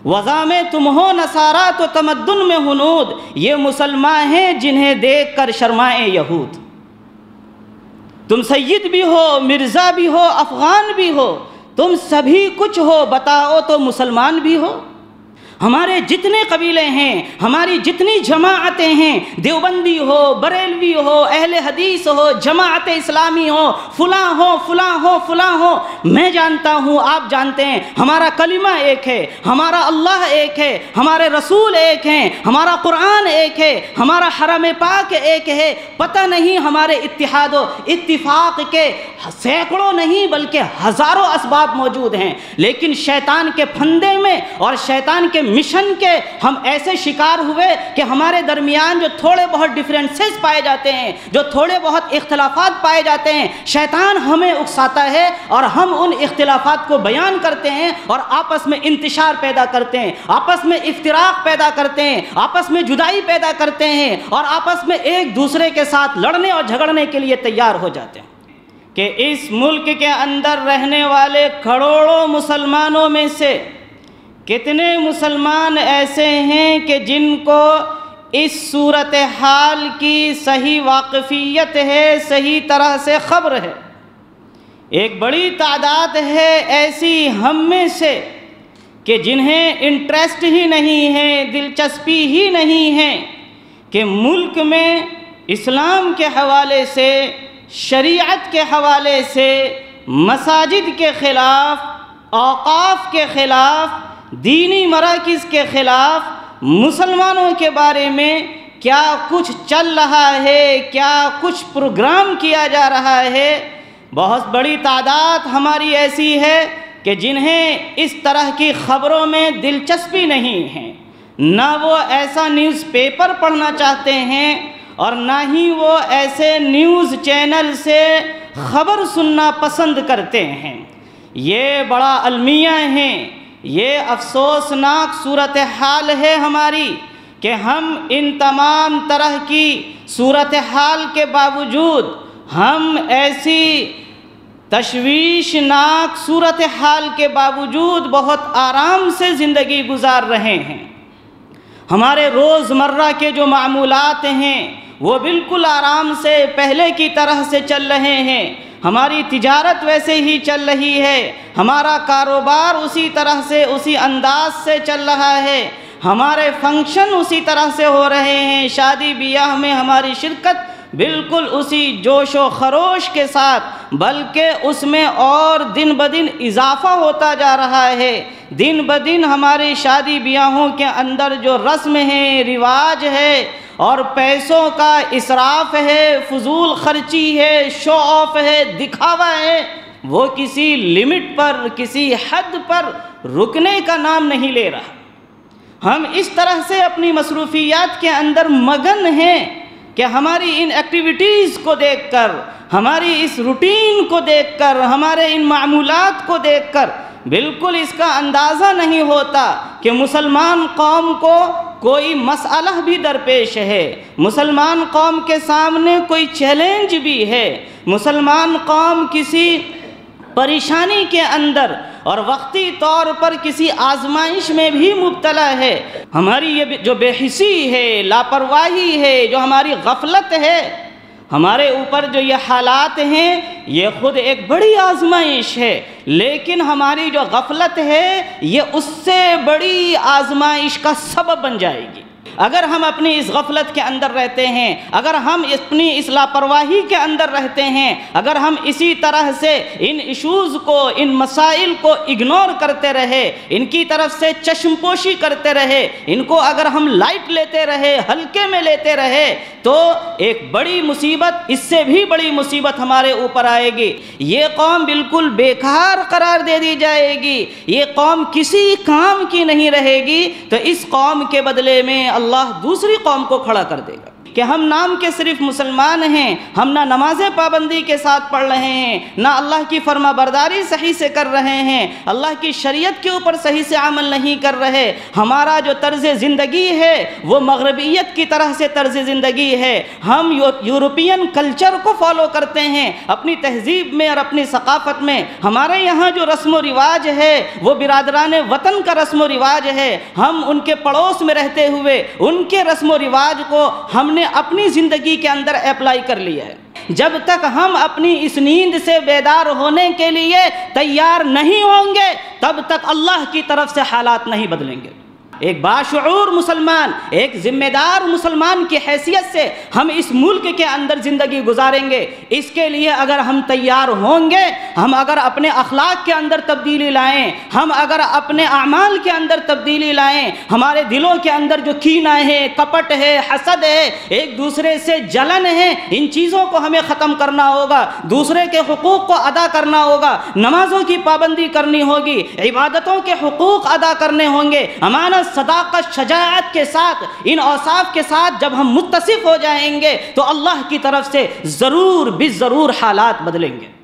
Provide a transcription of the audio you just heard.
وضع میں تم ہو نصارہ تو تمدن میں ہنود، یہ مسلمان ہیں جنہیں دیکھ کر شرمائیں یہود۔ تم سید بھی ہو، مرزا بھی ہو، افغان بھی ہو، تم سبھی کچھ ہو، بتاؤ تو مسلمان بھی ہو۔ ہمارے جتنے قبیلے ہیں، ہماری جتنی جماعتیں ہیں، دیوبندی ہو، بریلوی ہو، اہل حدیث ہو، جماعت اسلامی ہو، فلاں ہو فلاں ہو فلاں ہو، میں جانتا ہوں، آپ جانتے ہیں، ہمارا کلمہ ایک ہے، ہمارا اللہ ایک ہے، ہمارے رسول ایک ہیں، ہمارا قرآن ایک ہے، ہمارا حرم پاک ایک ہے۔ پتہ نہیں ہمارے اتحاد و اتفاق کے سینکڑوں نہیں بلکہ ہزاروں اسباب موجود ہیں، لیکن شیطان کے پھندے میں اور شیطان کے مشن کے ہم ایسے شکار ہوئے کہ ہمارے درمیان جو تھوڑے بہت ڈیفرنسز پائے جاتے ہیں، جو تھوڑے بہت اختلافات پائے جاتے ہیں، شیطان ہمیں اکساتا ہے اور ہم ان اختلافات کو بیان کرتے ہیں اور آپس میں انتشار پیدا کرتے ہیں، آپس میں افتراق پیدا کرتے ہیں، آپس میں جدائی پیدا کرتے ہیں اور آپس میں ایک دوسرے کے ساتھ لڑنے اور جھگڑنے کے لیے تیار ہو جاتے ہیں۔ کہ اس ملک کے اندر رہنے والے کروڑوں مسلمانوں میں سے کتنے مسلمان ایسے ہیں کہ جن کو اس صورتحال کی صحیح واقفیت ہے، صحیح طرح سے خبر ہے؟ ایک بڑی تعداد ہے ایسی ہم میں سے کہ جنہیں انٹرسٹ ہی نہیں ہے، دلچسپی ہی نہیں ہے کہ ملک میں اسلام کے حوالے سے، شریعت کے حوالے سے، مساجد کے خلاف، اوقاف کے خلاف، دینی مراکز کے خلاف مسلمانوں کے بارے میں کیا کچھ چل رہا ہے، کیا کچھ پروگرام کیا جا رہا ہے۔ بہت بڑی تعداد ہماری ایسی ہے کہ جنہیں اس طرح کی خبروں میں دلچسپی نہیں ہے، نہ وہ ایسا نیوز پیپر پڑھنا چاہتے ہیں اور نہ ہی وہ ایسے نیوز چینل سے خبر سننا پسند کرتے ہیں۔ یہ بڑا المیہ ہیں، یہ افسوسناک صورتحال ہے ہماری کہ ہم ان تمام طرح کی صورتحال کے باوجود، ہم ایسی تشویشناک صورتحال کے باوجود بہت آرام سے زندگی گزار رہے ہیں۔ ہمارے روزمرہ کے جو معمولات ہیں وہ بالکل آرام سے پہلے کی طرح سے چل رہے ہیں، ہماری تجارت ویسے ہی چل رہی ہے، ہمارا کاروبار اسی طرح سے، اسی انداز سے چل رہا ہے، ہمارے فنکشن اسی طرح سے ہو رہے ہیں، شادی بیاہ میں ہماری شرکت بالکل اسی جوش و خروش کے ساتھ، بلکہ اس میں اور دن بدن اضافہ ہوتا جا رہا ہے۔ دن بدن ہماری شادی بیاہوں کے اندر جو رسم ہے، رواج ہے اور پیسوں کا اسراف ہے، فضول خرچی ہے، شو آف ہے، دکھاوا ہے، وہ کسی لمٹ پر، کسی حد پر رکنے کا نام نہیں لے رہا۔ ہم اس طرح سے اپنی مصروفیات کے اندر مگن ہیں کہ ہماری ان ایکٹیویٹیز کو دیکھ کر، ہماری اس روٹین کو دیکھ کر، ہمارے ان معمولات کو دیکھ کر بالکل اس کا اندازہ نہیں ہوتا کہ مسلمان قوم کو کوئی مسئلہ بھی درپیش ہے، مسلمان قوم کے سامنے کوئی چیلنج بھی ہے، مسلمان قوم کسی پریشانی کے اندر اور وقتی طور پر کسی آزمائش میں بھی مبتلا ہے۔ ہماری یہ جو بے حسی ہے، لاپرواہی ہے، جو ہماری غفلت ہے، ہمارے اوپر جو یہ حالات ہیں، یہ خود ایک بڑی آزمائش ہے، لیکن ہماری جو غفلت ہے یہ اس سے بڑی آزمائش کا سبب بن جائے گی۔ اگر ہم اپنی اس غفلت کے اندر رہتے ہیں، اگر ہم اپنی اس لاپرواہی کے اندر رہتے ہیں، اگر ہم اسی طرح سے ان ایشوز کو، ان مسائل کو اگنور کرتے رہے، ان کی طرف سے چشم پوشی کرتے رہے، ان کو اگر ہم لائٹ لیتے رہے، ہلکے میں لیتے رہے، تو ایک بڑی مصیبت، اس سے بھی بڑی مصیبت ہمارے اوپر آئے گی۔ یہ قوم بالکل بیکار قرار دے دی جائے گی، یہ قوم کسی کام کی نہیں رہے گی، تو اس قوم کے بدلے میں اللہ دوسری قوم کو کھڑا کر دے گا۔ کہ ہم نام کے صرف مسلمان ہیں، ہم نہ نمازیں پابندی کے ساتھ پڑھ رہے ہیں، نہ اللہ کی فرما برداری صحیح سے کر رہے ہیں، اللہ کی شریعت کے اوپر صحیح سے عمل نہیں کر رہے، ہمارا جو طرز زندگی ہے وہ مغربیت کی طرح سے طرز زندگی ہے، ہم یورپین کلچر کو فالو کرتے ہیں اپنی تہذیب میں اور اپنی ثقافت میں، ہمارے یہاں جو رسم و رواج ہے وہ برادران وطن کا رسم و رواج ہے، ہم ان کے پڑوس میں رہتے ہوئے ان کے رسم و رواج کو ہم نے اپنی زندگی کے اندر اپلائی کر لیا ہے۔ جب تک ہم اپنی اس نیند سے بیدار ہونے کے لیے تیار نہیں ہوں گے تب تک اللہ کی طرف سے حالات نہیں بدلیں گے۔ ایک باشعور مسلمان، ایک ذمہ دار مسلمان کی حیثیت سے ہم اس ملک کے اندر زندگی گزاریں گے، اس کے لیے اگر ہم تیار ہوں گے، ہم اگر اپنے اخلاق کے اندر تبدیلی لائیں، ہم اگر اپنے اعمال کے اندر تبدیلی لائیں، ہمارے دلوں کے اندر جو کینہ ہے، کپٹ ہے، حسد ہے، ایک دوسرے سے جلن ہے، ان چیزوں کو ہمیں ختم کرنا ہوگا، دوسرے کے حقوق کو ادا کرنا ہوگا، نمازوں کی پابندی کرنی ہوگی، عبادتوں کے حقوق ادا کرنے ہوں گے، امانت، صداقت، شجاعت کے ساتھ، ان اوصاف کے ساتھ جب ہم متصف ہو جائیں گے تو اللہ کی طرف سے ضرور حالات بدلیں گے۔